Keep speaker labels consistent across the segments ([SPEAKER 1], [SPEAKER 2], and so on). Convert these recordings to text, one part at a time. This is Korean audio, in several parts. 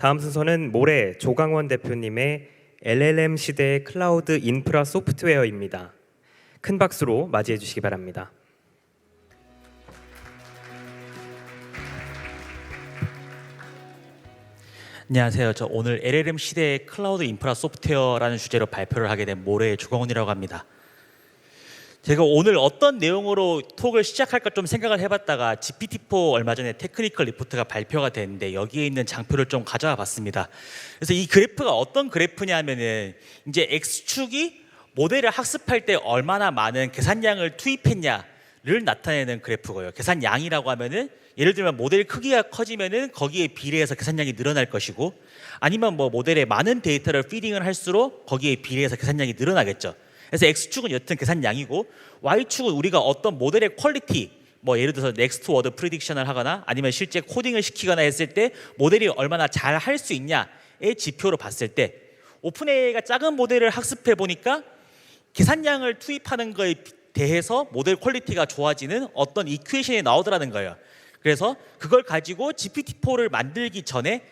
[SPEAKER 1] 다음 순서는 모레 조강원 대표님의 LLM 시대의 클라우드 인프라 소프트웨어입니다. 큰 박수로 맞이해 주시기 바랍니다.
[SPEAKER 2] 안녕하세요. 저 오늘 LLM 시대의 클라우드 인프라 소프트웨어라는 주제로 발표를 하게 된 모레 조강원이라고 합니다. 제가 오늘 어떤 내용으로 톡을 시작할까 좀 생각을 해봤다가 GPT-4 얼마 전에 테크니컬 리포트가 발표가 됐는데 여기에 있는 장표를 좀 가져와 봤습니다. 그래서 이 그래프가 어떤 그래프냐면은 이제 X축이 모델을 학습할 때 얼마나 많은 계산량을 투입했냐를 나타내는 그래프고요. 계산량이라고 하면은 예를 들면 모델 크기가 커지면은 거기에 비례해서 계산량이 늘어날 것이고, 아니면 뭐 모델에 많은 데이터를 피딩을 할수록 거기에 비례해서 계산량이 늘어나겠죠. 그래서 X축은 여튼 계산량이고, Y축은 우리가 어떤 모델의 퀄리티, 뭐 예를 들어서 넥스트 워드 프리딕션을 하거나 아니면 실제 코딩을 시키거나 했을 때 모델이 얼마나 잘 할 수 있냐의 지표로 봤을 때, 오픈AI가 작은 모델을 학습해 보니까 계산량을 투입하는 거에 대해서 모델 퀄리티가 좋아지는 어떤 이퀘이션이 나오더라는 거예요. 그래서 그걸 가지고 GPT-4를 만들기 전에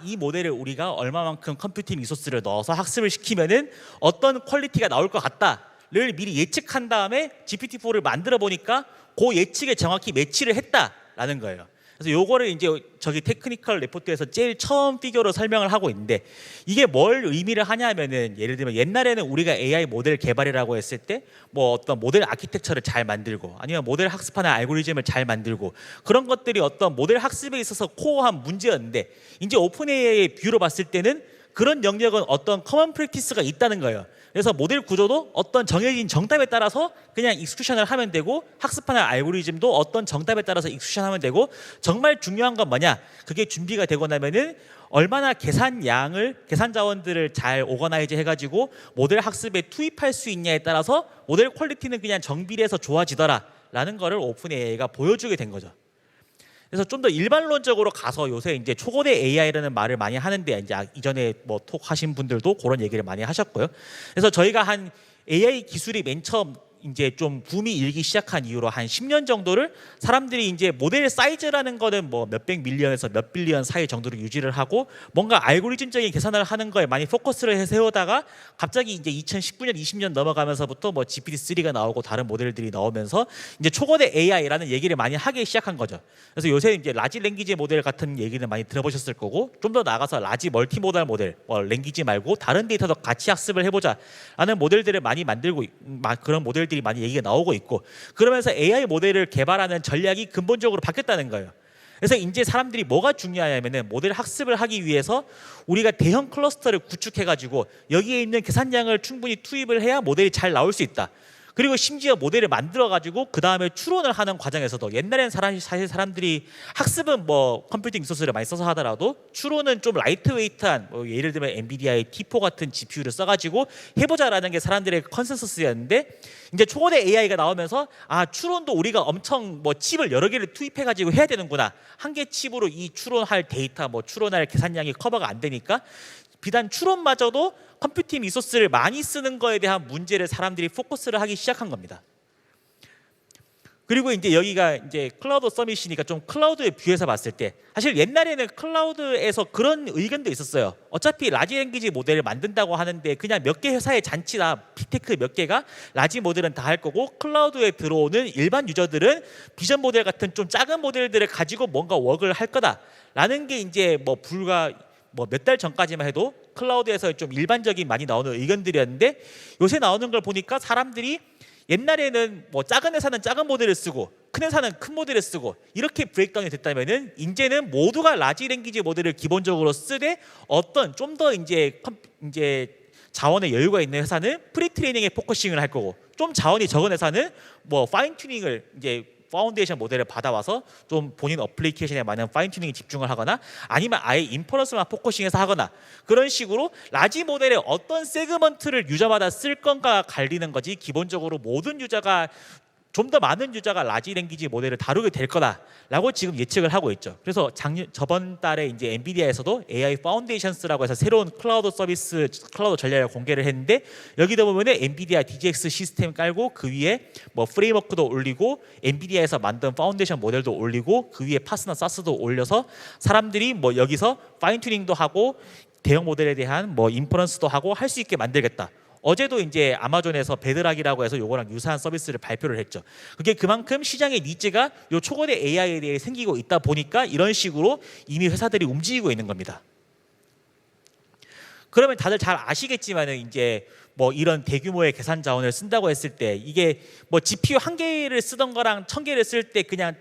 [SPEAKER 2] 이 모델을 우리가 얼마만큼 컴퓨팅 리소스를 넣어서 학습을 시키면은 어떤 퀄리티가 나올 것 같다를 미리 예측한 다음에 GPT-4를 만들어 보니까 그 예측에 정확히 매치를 했다라는 거예요. 그래서 요거를 이제 저기 테크니컬 리포트에서 제일 처음 피규어로 설명을 하고 있는데, 이게 뭘 의미를 하냐면은 예를 들면 옛날에는 우리가 AI 모델 개발이라고 했을 때 뭐 어떤 모델 아키텍처를 잘 만들고 아니면 모델 학습하는 알고리즘을 잘 만들고 그런 것들이 어떤 모델 학습에 있어서 코어한 문제였는데, 이제 오픈AI의 뷰로 봤을 때는 그런 영역은 어떤 커먼 프랙티스가 있다는 거예요. 그래서 모델 구조도 어떤 정해진 정답에 따라서 그냥 익스큐션을 하면 되고, 학습하는 알고리즘도 어떤 정답에 따라서 익스큐션하면 되고, 정말 중요한 건 뭐냐? 그게 준비가 되고 나면은 얼마나 계산 자원들을 잘 오거나이즈 해가지고 모델 학습에 투입할 수 있냐에 따라서 모델 퀄리티는 그냥 정비례해서 좋아지더라라는 거를 오픈AI가 보여주게 된 거죠. 그래서 좀 더 일반론적으로 가서 요새 이제 초거대 AI라는 말을 많이 하는데, 이제 이전에 뭐 톡 하신 분들도 그런 얘기를 많이 하셨고요. 그래서 저희가 한 AI 기술이 맨 처음 이제 좀 붐이 일기 시작한 이후로 한 10년 정도를 사람들이 이제 모델 사이즈라는 거는 뭐 몇백 밀리언에서 몇 빌리언 사이 정도로 유지를 하고, 뭔가 알고리즘적인 계산을 하는 거에 많이 포커스를 해세우다가 갑자기 이제 2019년 20년 넘어가면서부터 뭐 GPT-3가 나오고 다른 모델들이 나오면서 이제 초거대 AI라는 얘기를 많이 하기 시작한 거죠. 그래서 요새 이제 라지 랭귀지 모델 같은 얘기는 많이 들어보셨을 거고, 좀 더 나가서 라지 멀티모달 모델, 랭귀지 말고 다른 데이터도 같이 학습을 해보자라는 모델들을 많이 만들고, 그런 모델들이 많이 얘기가 나오고 있고, 그러면서 AI 모델을 개발하는 전략이 근본적으로 바뀌었다는 거예요. 그래서 이제 사람들이 뭐가 중요하냐면은 모델 학습을 하기 위해서 우리가 대형 클러스터를 구축해가지고 여기에 있는 계산량을 충분히 투입을 해야 모델이 잘 나올 수 있다. 그리고 심지어 모델을 만들어가지고 그 다음에 추론을 하는 과정에서도, 옛날에는 사실 사람들이 학습은 뭐 컴퓨팅 리소스를 많이 써서 하더라도 추론은 좀 라이트웨이트한, 뭐 예를 들면 엔비디아의 T4 같은 GPU를 써가지고 해보자라는 게 사람들의 컨센서스였는데, 이제 초거대 AI가 나오면서 추론도 우리가 엄청 뭐 칩을 여러 개를 투입해가지고 해야 되는구나, 한 개 칩으로 이 추론할 데이터, 뭐 추론할 계산량이 커버가 안 되니까 비단 추론마저도 컴퓨팅 리소스를 많이 쓰는 거에 대한 문제를 사람들이 포커스를 하기 시작한 겁니다. 그리고 이제 여기가 이제 클라우드 서밋이니까 좀 클라우드의 뷰에서 봤을 때, 사실 옛날에는 클라우드에서 그런 의견도 있었어요. 어차피 라지 랭귀지 모델을 만든다고 하는데 그냥 몇 개 회사의 잔치나 빅테크 몇 개가 라지 모델은 다 할 거고, 클라우드에 들어오는 일반 유저들은 비전 모델 같은 좀 작은 모델들을 가지고 뭔가 웍을 할 거다라는 게 이제 뭐 불과 몇 달 전까지만 해도 클라우드에서 좀 일반적인 많이 나오는 의견들이었는데, 요새 나오는 걸 보니까 사람들이 옛날에는 뭐 작은 회사는 작은 모델을 쓰고 큰 회사는 큰 모델을 쓰고 이렇게 브레이크다운이 됐다면은, 이제는 모두가 라지 랭귀지 모델을 기본적으로 쓰되 어떤 좀 더 이제 자원의 여유가 있는 회사는 프리 트레이닝에 포커싱을 할 거고, 좀 자원이 적은 회사는 뭐 파인 튜닝을 이제 파운데이션 모델을 받아와서 좀 본인 어플리케이션에 맞는 파인 튜닝에 집중을 하거나, 아니면 아예 인퍼런스만 포커싱해서 하거나, 그런 식으로 라지 모델의 어떤 세그먼트를 유저마다 쓸 건가 갈리는 거지, 기본적으로 모든 유저가 좀 더 많은 유저가 라지 랭귀지 모델을 다루게 될 거다라고 지금 예측을 하고 있죠. 그래서 저번 달에 이제 엔비디아에서도 AI 파운데이션스라고 해서 새로운 클라우드 서비스 클라우드 전략을 공개를 했는데, 여기다 보면은 엔비디아 DGX 시스템 깔고 그 위에 뭐 프레임워크도 올리고 엔비디아에서 만든 파운데이션 모델도 올리고 그 위에 파스나 사스도 올려서 사람들이 뭐 여기서 파인 튜닝도 하고 대형 모델에 대한 뭐 인퍼런스도 하고 할 수 있게 만들겠다. 어제도 이제 아마존에서 베드락이라고 해서 요거랑 유사한 서비스를 발표를 했죠. 그게 그만큼 시장의 니즈가 요 초거대 AI에 대해 생기고 있다 보니까 이런 식으로 이미 회사들이 움직이고 있는 겁니다. 그러면 다들 잘 아시겠지만은 이제 뭐 이런 대규모의 계산 자원을 쓴다고 했을 때 이게 뭐 GPU 한 개를 쓰던 거랑 1000개를 쓸 때 그냥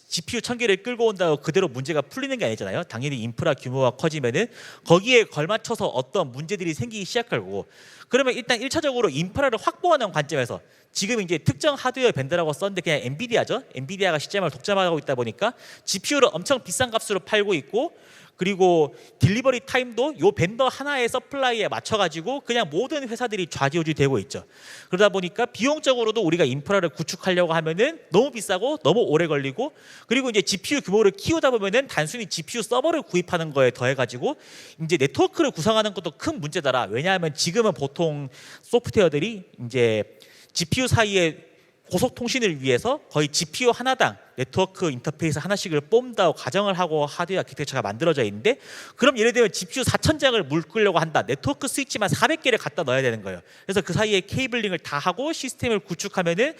[SPEAKER 2] GPU 1000개를 끌고 온다고 그대로 문제가 풀리는 게 아니잖아요. 당연히 인프라 규모가 커지면은 거기에 걸맞춰서 어떤 문제들이 생기기 시작할 거고, 그러면 일단 1차적으로 인프라를 확보하는 관점에서 지금 이제 특정 하드웨어 벤더라고 썼는데 그냥 엔비디아죠. 엔비디아가 시장을 독점하고 있다 보니까 GPU를 엄청 비싼 값으로 팔고 있고, 그리고 딜리버리 타임도 요 벤더 하나의 서플라이에 맞춰가지고 그냥 모든 회사들이 좌지우지 되고 있죠. 그러다 보니까 비용적으로도 우리가 인프라를 구축하려고 하면은 너무 비싸고 너무 오래 걸리고, 그리고 이제 GPU 규모를 키우다 보면은 단순히 GPU 서버를 구입하는 거에 더해가지고 이제 네트워크를 구성하는 것도 큰 문제더라. 왜냐하면 지금은 보통 소프트웨어들이 이제 GPU 사이에 고속통신을 위해서 거의 GPU 하나당 네트워크 인터페이스 하나씩을 뽑는다고 가정을 하고 하드웨어 아키텍처가 만들어져 있는데, 그럼 예를 들면 GPU 4000장을 묶으려고 한다. 네트워크 스위치만 400개를 갖다 넣어야 되는 거예요. 그래서 그 사이에 케이블링을 다 하고 시스템을 구축하면은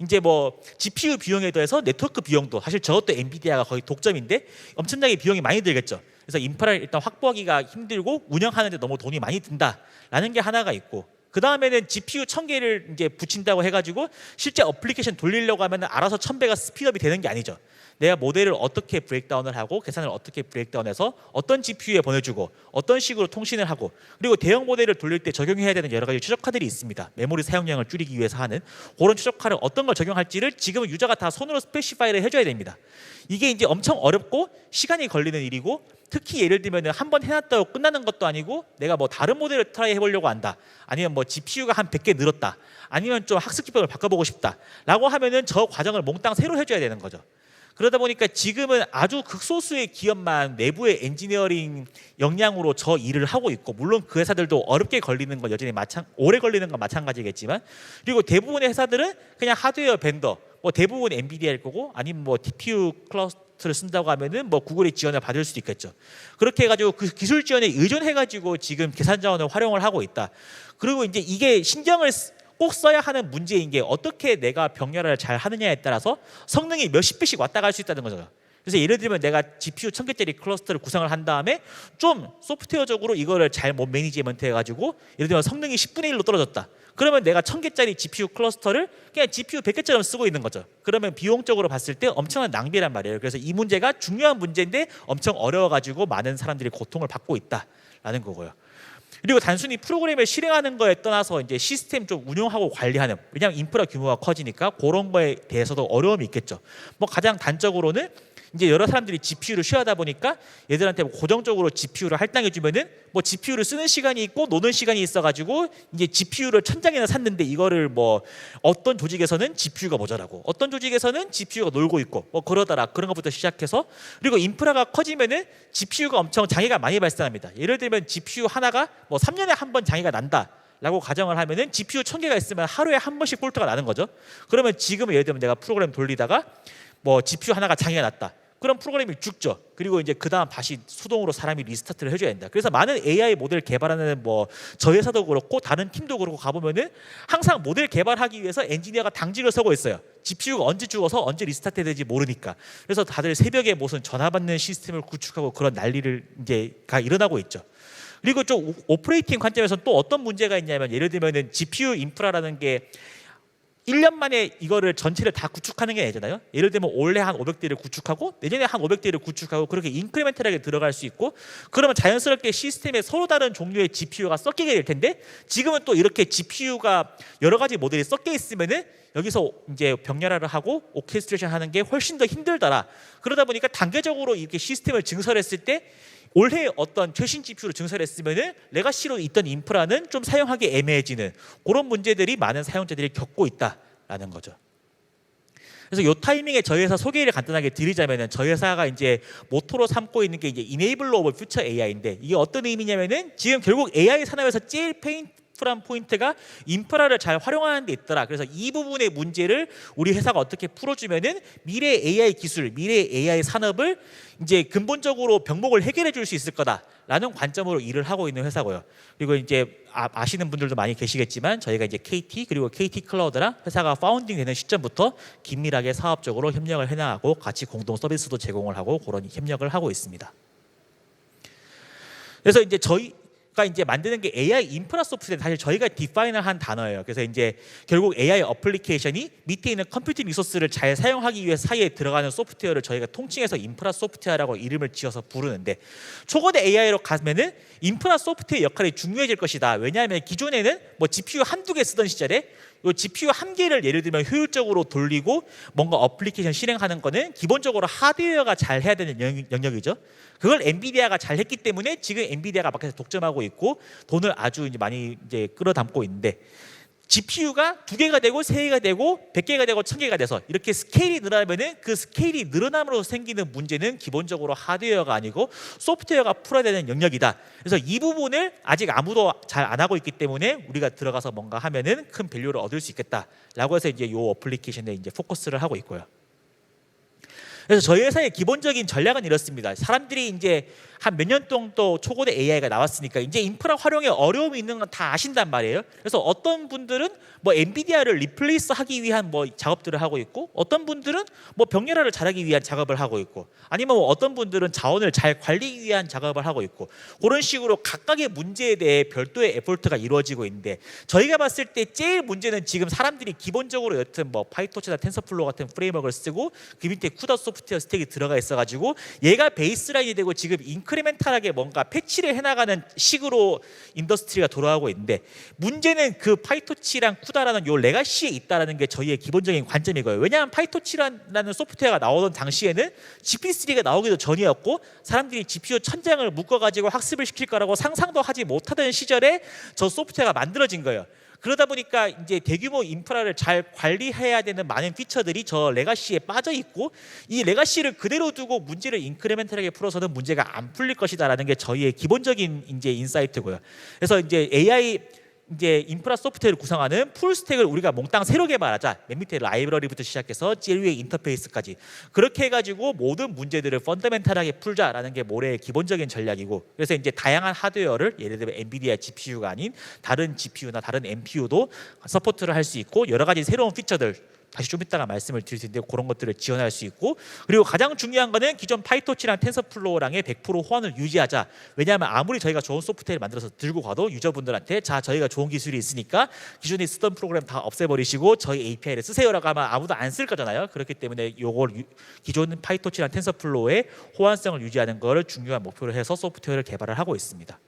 [SPEAKER 2] 이제 뭐 GPU 비용에 더해서 네트워크 비용도, 사실 저것도 엔비디아가 거의 독점인데 엄청나게 비용이 많이 들겠죠. 그래서 인프라를 일단 확보하기가 힘들고 운영하는데 너무 돈이 많이 든다라는 게 하나가 있고, 그 다음에는 GPU 1000개를 이제 붙인다고 해가지고 실제 어플리케이션 돌리려고 하면 알아서 1000배가 스피드업이 되는 게 아니죠. 내가 모델을 어떻게 브레이크다운을 하고 계산을 어떻게 브레이크다운해서 어떤 GPU에 보내주고 어떤 식으로 통신을 하고, 그리고 대형 모델을 돌릴 때 적용해야 되는 여러 가지 최적화들이 있습니다. 메모리 사용량을 줄이기 위해서 하는 그런 최적화를 어떤 걸 적용할지를 지금은 유저가 다 손으로 스페시파이를 해줘야 됩니다. 이게 이제 엄청 어렵고 시간이 걸리는 일이고, 특히 예를 들면 한 번 해놨다고 끝나는 것도 아니고 내가 뭐 다른 모델을 트라이 해보려고 한다, 아니면 뭐 GPU가 한 100개 늘었다, 아니면 좀 학습 기법을 바꿔보고 싶다 라고 하면은 저 과정을 몽땅 새로 해줘야 되는 거죠. 그러다 보니까 지금은 아주 극소수의 기업만 내부의 엔지니어링 역량으로 저 일을 하고 있고, 물론 그 회사들도 어렵게 걸리는 건 여전히 오래 걸리는 건 마찬가지겠지만, 그리고 대부분의 회사들은 그냥 하드웨어 벤더, 뭐 대부분 엔비디아일 거고, 아니면 뭐 TPU 클러스터를 쓴다고 하면은 뭐 구글의 지원을 받을 수도 있겠죠. 그렇게 해가지고 그 기술 지원에 의존해가지고 지금 계산 자원을 활용을 하고 있다. 그리고 이제 이게 신경을 꼭 써야 하는 문제인 게 어떻게 내가 병렬을 잘 하느냐에 따라서 성능이 몇십 배씩 왔다 갈 수 있다는 거죠. 그래서 예를 들면 내가 GPU 1000개짜리 클러스터를 구성을 한 다음에 좀 소프트웨어적으로 이거를 잘 못 매니지먼트 해가지고 예를 들면 성능이 10분의 1로 떨어졌다. 그러면 내가 1000개짜리 GPU 클러스터를 그냥 GPU 100개처럼 쓰고 있는 거죠. 그러면 비용적으로 봤을 때 엄청난 낭비란 말이에요. 그래서 이 문제가 중요한 문제인데 엄청 어려워가지고 많은 사람들이 고통을 받고 있다라는 거고요. 그리고 단순히 프로그램을 실행하는 거에 떠나서 이제 시스템 좀 운영하고 관리하는, 왜냐하면 인프라 규모가 커지니까 그런 거에 대해서도 어려움이 있겠죠. 뭐 가장 단적으로는 이제 여러 사람들이 GPU를 쉬하다 보니까 얘들한테 뭐 고정적으로 GPU를 할당해 주면은 뭐 GPU를 쓰는 시간이 있고 노는 시간이 있어가지고 이제 GPU를 1000장이나 샀는데 이거를 뭐 어떤 조직에서는 GPU가 모자라고, 어떤 조직에서는 GPU가 놀고 있고 뭐 그러더라. 그런 것부터 시작해서, 그리고 인프라가 커지면은 GPU가 엄청 장애가 많이 발생합니다. 예를 들면 GPU 하나가 뭐 3년에 한 번 장애가 난다 라고 가정을 하면은 GPU 1000개가 있으면 하루에 한 번씩 폴트가 나는 거죠. 그러면 지금은 예를 들면 내가 프로그램 돌리다가 뭐 GPU 하나가 장애가 났다. 그럼 프로그램이 죽죠. 그리고 이제 그 다음 다시 수동으로 사람이 리스타트를 해줘야 된다. 그래서 많은 AI 모델 개발하는 뭐 저 회사도 그렇고 다른 팀도 그렇고 가보면은 항상 모델 개발하기 위해서 엔지니어가 당직을 서고 있어요. GPU가 언제 죽어서 언제 리스타트 될지 모르니까. 그래서 다들 새벽에 무슨 전화 받는 시스템을 구축하고 그런 난리를 이제가 일어나고 있죠. 그리고 좀 오퍼레이팅 관점에서는 또 어떤 문제가 있냐면, 예를 들면은 GPU 인프라라는 게 1년 만에 이거를 전체를 다 구축하는 게 아니잖아요. 예를 들면 올해 한 500대를 구축하고 내년에 한 500대를 구축하고 그렇게 인크리멘탈하게 들어갈 수 있고, 그러면 자연스럽게 시스템에 서로 다른 종류의 GPU가 섞이게 될 텐데, 지금은 또 이렇게 GPU가 여러 가지 모델이 섞여 있으면은 여기서 이제 병렬화를 하고 오케스트레이션 하는 게 훨씬 더 힘들더라. 그러다 보니까 단계적으로 이렇게 시스템을 증설했을 때 올해 어떤 최신 GPU를 증설했으면은 레가시로 있던 인프라는 좀 사용하기 애매해지는 그런 문제들이 많은 사용자들이 겪고 있다라는 거죠. 그래서 이 타이밍에 저희 회사 소개를 간단하게 드리자면은 저희 회사가 이제 모토로 삼고 있는 게 이제 Enabler of Future AI인데 이게 어떤 의미냐면은 지금 결국 AI 산업에서 제일 페인풀한 포인트가 인프라를 잘 활용하는 데 있더라. 그래서 이 부분의 문제를 우리 회사가 어떻게 풀어주면은 미래 AI 기술, 미래 AI 산업을 이제 근본적으로 병목을 해결해 줄 수 있을 거다라는 관점으로 일을 하고 있는 회사고요. 그리고 이제 아시는 분들도 많이 계시겠지만 저희가 이제 KT 그리고 KT 클라우드랑 회사가 파운딩 되는 시점부터 긴밀하게 사업적으로 협력을 해나가고 같이 공동 서비스도 제공을 하고 그런 협력을 하고 있습니다. 그래서 이제 저희가 이제 만드는 게 AI 인프라 소프트웨어 사실 저희가 디파인을 한 단어예요. 그래서 이제 결국 AI 어플리케이션이 밑에 있는 컴퓨팅 리소스를 잘 사용하기 위해 사이에 들어가는 소프트웨어를 저희가 통칭해서 인프라 소프트웨어라고 이름을 지어서 부르는데 초거대 AI로 가면은 인프라 소프트웨어 역할이 중요해질 것이다. 왜냐하면 기존에는 뭐 GPU 한두 개 쓰던 시절에 이 GPU 한 개를 예를 들면 효율적으로 돌리고 뭔가 어플리케이션 실행하는 거는 기본적으로 하드웨어가 잘 해야 되는 영역이죠. 그걸 엔비디아가 잘 했기 때문에 지금 엔비디아가 마켓에서 독점하고 있고 돈을 아주 이제 많이 이제 끌어담고 있는데 GPU가 2개가 되고 3개가 되고 100개가 되고 1000개가 돼서 이렇게 스케일이 늘어나면은 그 스케일이 늘어남으로 생기는 문제는 기본적으로 하드웨어가 아니고 소프트웨어가 풀어야 되는 영역이다. 그래서 이 부분을 아직 아무도 잘 안 하고 있기 때문에 우리가 들어가서 뭔가 하면은 큰 밸류를 얻을 수 있겠다라고 해서 이제 이 어플리케이션에 이제 포커스를 하고 있고요. 그래서 저희 회사의 기본적인 전략은 이렇습니다. 사람들이 이제 한 몇 년 동안 또 초고대 AI가 나왔으니까 이제 인프라 활용에 어려움이 있는 건 다 아신단 말이에요. 그래서 어떤 분들은 뭐 엔비디아를 리플레이스 하기 위한 뭐 작업들을 하고 있고 어떤 분들은 뭐 병렬화를 잘하기 위한 작업을 하고 있고 아니면 뭐 어떤 분들은 자원을 잘 관리하기 위한 작업을 하고 있고 그런 식으로 각각의 문제에 대해 별도의 에포트가 이루어지고 있는데 저희가 봤을 때 제일 문제는 지금 사람들이 기본적으로 여튼 뭐 파이토치나 텐서플로우 같은 프레임워크를 쓰고 그 밑에 쿠다 소프트웨어 스택이 들어가 있어가지고 얘가 베이스라인이 되고 지금 인크리멘탈하게 뭔가 패치를 해나가는 식으로 인더스트리가 돌아가고 있는데 문제는 그 파이토치랑 쿠다라는 요 레가시에 있다라는 게 저희의 기본적인 관점이고요. 왜냐하면 파이토치라는 소프트웨어가 나오던 당시에는 GP3가 나오기도 전이었고 사람들이 GPU 천장을 묶어가지고 학습을 시킬 거라고 상상도 하지 못하던 시절에 저 소프트웨어가 만들어진 거예요. 그러다 보니까 이제 대규모 인프라를 잘 관리해야 되는 많은 피처들이 저 레가시에 빠져 있고 이 레가시를 그대로 두고 문제를 인크리멘탈하게 풀어서는 문제가 안 풀릴 것이다라는 게 저희의 기본적인 이제 인사이트고요. 그래서 이제 AI 이제 인프라 소프트웨어를 구성하는 풀 스택을 우리가 몽땅 새로 개발하자. 맨 밑에 라이브러리부터 시작해서 제일 위에 인터페이스까지 그렇게 해가지고 모든 문제들을 펀더멘탈하게 풀자라는 게 모래의 기본적인 전략이고 그래서 이제 다양한 하드웨어를 예를 들면 엔비디아 GPU가 아닌 다른 GPU나 다른 NPU도 서포트를 할 수 있고 여러 가지 새로운 피처들 다시 좀 이따가 말씀을 드릴 텐데 그런 것들을 지원할 수 있고 그리고 가장 중요한 거는 기존 파이토치랑 텐서플로우랑의 100% 호환을 유지하자. 왜냐하면 아무리 저희가 좋은 소프트웨어를 만들어서 들고 가도 유저분들한테 자 저희가 좋은 기술이 있으니까 기존에 쓰던 프로그램 다 없애버리시고 저희 API를 쓰세요라고 하면 아무도 안 쓸 거잖아요. 그렇기 때문에 요걸 기존 파이토치랑 텐서플로우의 호환성을 유지하는 거를 중요한 목표로 해서 소프트웨어를 개발을 하고 있습니다.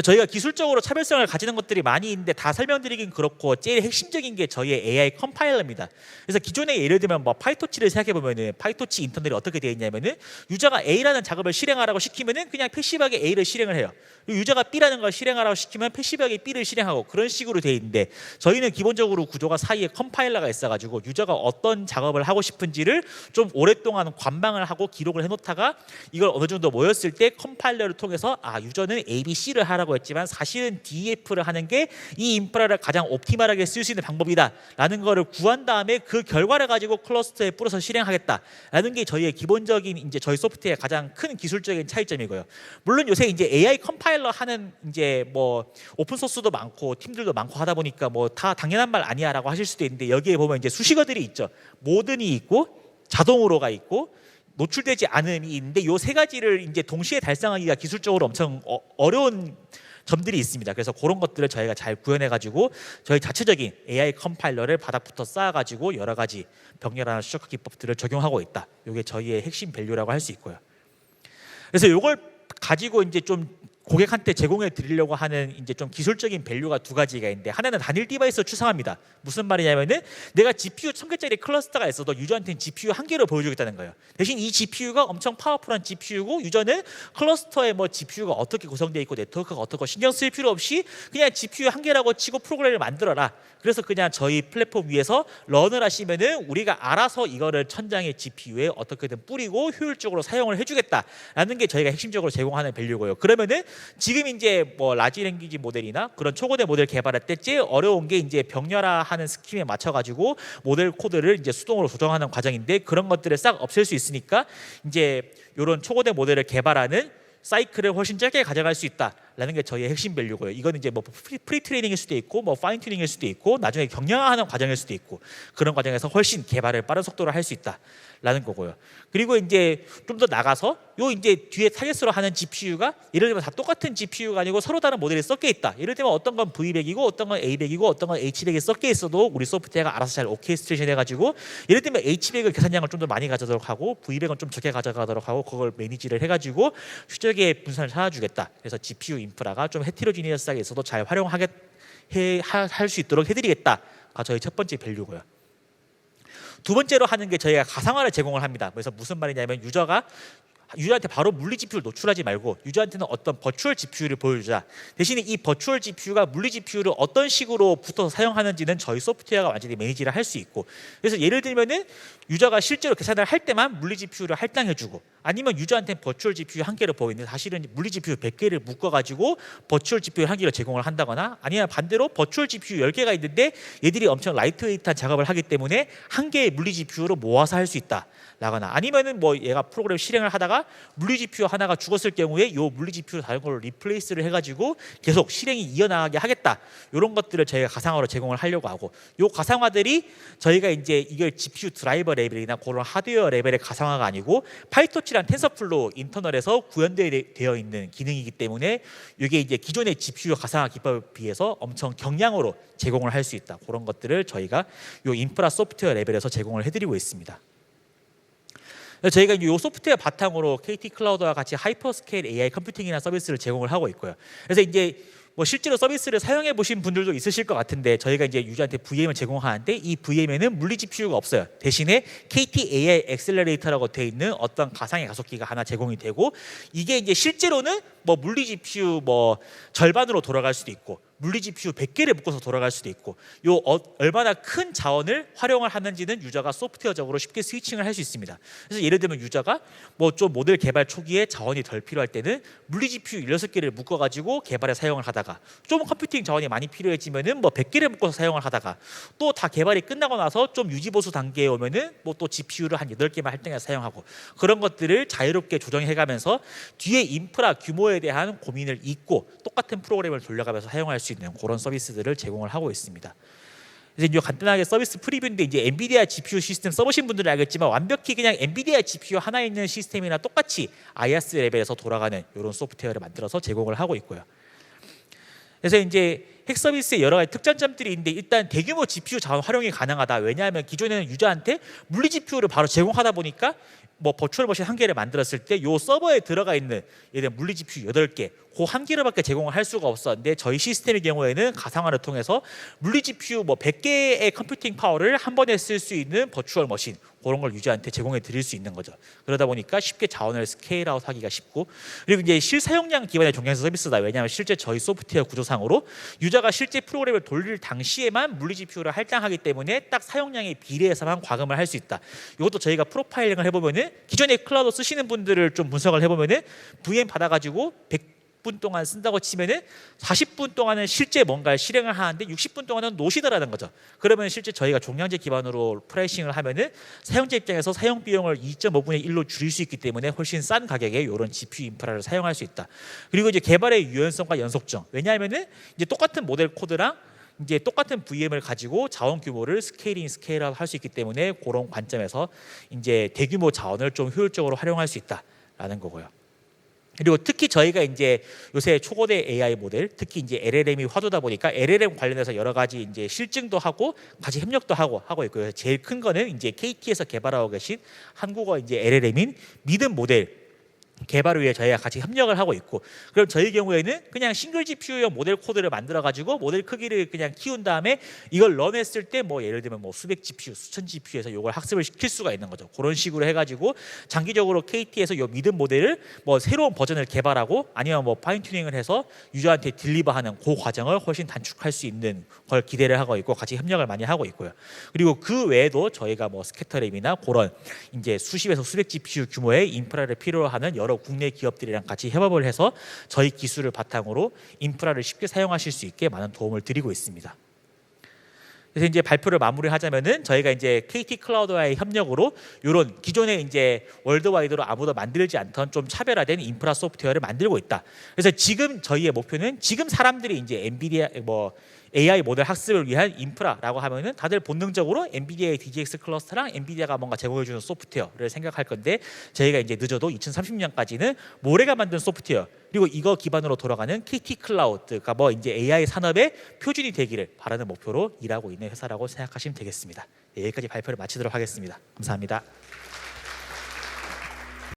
[SPEAKER 2] 저희가 기술적으로 차별성을 가지는 것들이 많이 있는데 다 설명드리긴 그렇고 제일 핵심적인 게 저희의 AI 컴파일러입니다. 그래서 기존에 예를 들면 뭐 파이토치를 생각해 보면은 파이토치 인터널이 어떻게 되어 있냐면은 유저가 A라는 작업을 실행하라고 시키면은 그냥 패시브하게 A를 실행을 해요. 그리고 유저가 B라는 걸 실행하라고 시키면 패시브하게 B를 실행하고 그런 식으로 되어 있는데 저희는 기본적으로 구조가 사이에 컴파일러가 있어가지고 유저가 어떤 작업을 하고 싶은지를 좀 오랫동안 관망을 하고 기록을 해놓다가 이걸 어느 정도 모였을 때 컴파일러를 통해서 아 유저는 A, B, C를 하라고 했지만 사실은 DF를 하는 게 이 인프라를 가장 옵티멀하게 쓸 수 있는 방법이다 라는 거를 구한 다음에 그 결과를 가지고 클러스터에 뿌려서 실행하겠다 라는 게 저희의 기본적인 이제 저희 소프트웨어의 가장 큰 기술적인 차이점이고요. 물론 요새 이제 AI 컴파일러 하는 이제 뭐 오픈 소스도 많고 팀들도 많고 하다 보니까 뭐 다 당연한 말 아니야 라고 하실 수도 있는데 여기에 보면 이제 수식어들이 있죠. 모든이 있고 자동으로가 있고 노출되지 않음이 있는데 요 세 가지를 이제 동시에 달성하기가 기술적으로 엄청 어려운 점들이 있습니다. 그래서 그런 것들을 저희가 잘 구현해가지고 저희 자체적인 AI 컴파일러를 바닥부터 쌓아가지고 여러 가지 병렬화나 추적 기법들을 적용하고 있다. 이게 저희의 핵심 밸류라고 할 수 있고요. 그래서 이걸 가지고 이제 좀 고객한테 제공해 드리려고 하는 이제 좀 기술적인 밸류가 두 가지가 있는데, 하나는 단일 디바이스로 추상합니다. 무슨 말이냐면은 내가 GPU 1000개짜리 클러스터가 있어도 유저한테는 GPU 한 개로 보여주겠다는 거예요. 대신 이 GPU가 엄청 파워풀한 GPU고 유저는 클러스터에 뭐 GPU가 어떻게 구성되어 있고 네트워크가 어떻고 신경 쓸 필요 없이 그냥 GPU 한 개라고 치고 프로그램을 만들어라. 그래서 그냥 저희 플랫폼 위에서 런을 하시면은 우리가 알아서 이거를 천장의 GPU에 어떻게든 뿌리고 효율적으로 사용을 해주겠다라는 게 저희가 핵심적으로 제공하는 밸류고요. 그러면은 지금 이제 뭐 라지 랭귀지 모델이나 그런 초고대 모델 개발할 때 제일 어려운 게 이제 병렬화하는 스킴에 맞춰가지고 모델 코드를 이제 수동으로 조정하는 과정인데, 그런 것들을 싹 없앨 수 있으니까 이제 이런 초고대 모델을 개발하는 사이클을 훨씬 짧게 가져갈 수 있다라는 게 저희의 핵심 밸류고요. 이거는 이제 뭐 프리 트레이닝일 수도 있고 뭐 파인 튜닝일 수도 있고 나중에 경량화하는 과정일 수도 있고, 그런 과정에서 훨씬 개발을 빠른 속도로 할 수 있다라는 거고요. 그리고 이제 좀 더 나가서 요 이제 뒤에 타겟으로 하는 GPU가 예를 들면 다 똑같은 GPU가 아니고 서로 다른 모델이 섞여 있다. 예를 들면 어떤 건 V100이고 어떤 건 A100이고 어떤 건 H100이 섞여 있어도 우리 소프트웨어가 알아서 잘 오케스트레이션 해가지고 예를 들면 H100을 계산량을 좀 더 많이 가져가도록 하고 V100은 좀 적게 가져가도록 하고 그걸 매니지를 해가지고 추적의 분산을 찾아주겠다. 그래서 GPU 인프라가 좀 헤테로지니어스하게 있어도 잘 활용하게 할 수 있도록 해드리겠다가 저희 첫 번째 밸류고요. 두 번째로 하는 게 저희가 가상화를 제공을 합니다. 그래서 무슨 말이냐면 유저한테 바로 물리 GPU를 노출하지 말고 유저한테는 어떤 버추얼 GPU를 보여주자. 대신에 이 버추얼 GPU가 물리 GPU를 어떤 식으로 붙어서 사용하는지는 저희 소프트웨어가 완전히 매니지를 할 수 있고, 그래서 예를 들면은 유저가 실제로 계산을 할 때만 물리 GPU를 할당해주고, 아니면 유저한테 버추얼 GPU 한 개를 보이는데 사실은 물리 GPU 100개를 묶어가지고 버추얼 GPU 한 개를 제공을 한다거나, 아니면 반대로 버추얼 GPU 10개가 있는데 얘들이 엄청 라이트웨이트한 작업을 하기 때문에 한 개의 물리 GPU로 모아서 할 수 있다 라거나, 아니면은 뭐 얘가 프로그램 실행을 하다가 물리 GPU 하나가 죽었을 경우에 요 물리 GPU 다른 걸로 리플레이스를 해가지고 계속 실행이 이어나가게 하겠다. 이런 것들을 저희가 가상화로 제공을 하려고 하고, 요 가상화들이 저희가 이제 이걸 GPU 드라이버 레벨이나 그런 하드웨어 레벨의 가상화가 아니고 파이토치랑 텐서플로우 인터널에서 구현되어 있는 기능이기 때문에 이게 이제 기존의 GPU 가상화 기법에 비해서 엄청 경량으로 제공을 할 수 있다. 그런 것들을 저희가 요 인프라 소프트웨어 레벨에서 제공을 해드리고 있습니다. 저희가 이 소프트웨어 바탕으로 KT 클라우드와 같이 하이퍼스케일 AI 컴퓨팅이라는 서비스를 제공을 하고 있고요. 그래서 이제 뭐 실제로 서비스를 사용해 보신 분들도 있으실 것 같은데, 저희가 이제 유저한테 VM을 제공하는데 이 VM에는 물리 GPU가 없어요. 대신에 KT AI 엑셀러레이터라고 되어 있는 어떤 가상의 가속기가 하나 제공이 되고, 이게 이제 실제로는 뭐 물리 GPU 뭐 절반으로 돌아갈 수도 있고 물리 GPU 100개를 묶어서 돌아갈 수도 있고, 얼마나 큰 자원을 활용을 하는지는 유저가 소프트웨어적으로 쉽게 스위칭을 할 수 있습니다. 그래서 예를 들면 유저가 뭐 좀 모델 개발 초기에 자원이 덜 필요할 때는 물리 GPU 16개를 묶어가지고 개발에 사용을 하다가, 좀 컴퓨팅 자원이 많이 필요해지면은 뭐 100개를 묶어서 사용을 하다가, 또 다 개발이 끝나고 나서 좀 유지 보수 단계에 오면은 뭐 또 GPU를 한 8개만 할당해서 사용하고, 그런 것들을 자유롭게 조정해가면서 뒤에 인프라 규모에 대한 고민을 잊고 똑같은 프로그램을 돌려가면서 사용할 수 있는 그런 서비스들을 제공을 하고 있습니다. 이제 간단하게 서비스 프리뷰인데, 이제 엔비디아 GPU 시스템 써보신 분들은 알겠지만 완벽히 그냥 엔비디아 GPU 하나 있는 시스템이나 똑같이 IaaS 레벨에서 돌아가는 이런 소프트웨어를 만들어서 제공을 하고 있고요. 그래서 이제 핵 서비스의 여러 가지 특장점들이 있는데, 일단 대규모 GPU 자원 활용이 가능하다. 왜냐하면 기존에는 유저한테 물리 GPU를 바로 제공하다 보니까 뭐 버추얼 머신 한 개를 만들었을 때 요 서버에 들어가 있는 예를 들면 물리 GPU 8개, 그 한 개로밖에 제공을 할 수가 없었는데, 저희 시스템의 경우에는 가상화를 통해서 물리 GPU 뭐 100개의 컴퓨팅 파워를 한 번에 쓸 수 있는 버추얼 머신, 그런 걸 유저한테 제공해 드릴 수 있는 거죠. 그러다 보니까 쉽게 자원을 스케일아웃 하기가 쉽고, 그리고 이제 실사용량 기반의 종량제 서비스다. 왜냐하면 실제 저희 소프트웨어 구조상으로 유저가 실제 프로그램을 돌릴 당시에만 물리 GPU를 할당하기 때문에 딱 사용량에 비례해서만 과금을 할 수 있다. 이것도 저희가 프로파일링을 해보면은 기존에 클라우드 쓰시는 분들을 좀 분석을 해보면은 VM 받아가지고 100분 동안 쓴다고 치면은 40분 동안은 실제 뭔가를 실행을 하는데 60분 동안은 노시더라는 거죠. 그러면 실제 저희가 종량제 기반으로 프라이싱을 하면은 사용자 입장에서 사용 비용을 2.5분의 1로 줄일 수 있기 때문에 훨씬 싼 가격에 이런 GPU 인프라를 사용할 수 있다. 그리고 이제 개발의 유연성과 연속성. 왜냐하면은 이제 똑같은 모델 코드랑 이제 똑같은 VM을 가지고 자원 규모를 스케일아웃 할 수 있기 때문에 그런 관점에서 이제 대규모 자원을 좀 효율적으로 활용할 수 있다라는 거고요. 그리고 특히 저희가 이제 요새 초고대 AI 모델, 특히 이제 LLM이 화두다 보니까 LLM 관련해서 여러 가지 이제 실증도 하고 같이 협력도 하고 있고요. 제일 큰 거는 이제 KT에서 개발하고 계신 한국어 이제 LLM인 미든 모델 개발을 위해 저희가 같이 협력을 하고 있고, 그럼 저희 경우에는 그냥 싱글 GPU용 모델 코드를 만들어 가지고 모델 크기를 그냥 키운 다음에 이걸 런했을 때 뭐 예를 들면 뭐 수백 GPU, 수천 GPU에서 이걸 학습을 시킬 수가 있는 거죠. 그런 식으로 해가지고 장기적으로 KT에서 요 믿음 모델을 뭐 새로운 버전을 개발하고 아니면 뭐 파인 튜닝을 해서 유저한테 딜리버하는 그 과정을 훨씬 단축할 수 있는 걸 기대를 하고 있고 같이 협력을 많이 하고 있고요. 그리고 그 외에도 저희가 뭐 스캐터램이나 그런 이제 수십에서 수백 GPU 규모의 인프라를 필요로 하는 여러 국내 기업들이랑 같이 협업을 해서 저희 기술을 바탕으로 인프라를 쉽게 사용하실 수 있게 많은 도움을 드리고 있습니다. 그래서 이제 발표를 마무리하자면은 저희가 이제 KT 클라우드와의 협력으로 이런 기존에 이제 월드와이드로 아무도 만들지 않던 좀 차별화된 인프라 소프트웨어를 만들고 있다. 그래서 지금 저희의 목표는 지금 사람들이 이제 엔비디아 뭐 AI 모델 학습을 위한 인프라라고 하면은 다들 본능적으로 엔비디아의 DGX 클러스터랑 엔비디아가 뭔가 제공해주는 소프트웨어를 생각할 건데 저희가 이제 늦어도 2030년까지는 모래가 만든 소프트웨어 그리고 이거 기반으로 돌아가는 KT 클라우드가 뭐 이제 AI 산업의 표준이 되기를 바라는 목표로 일하고 있는 회사라고 생각하시면 되겠습니다. 네, 여기까지 발표를 마치도록 하겠습니다. 감사합니다.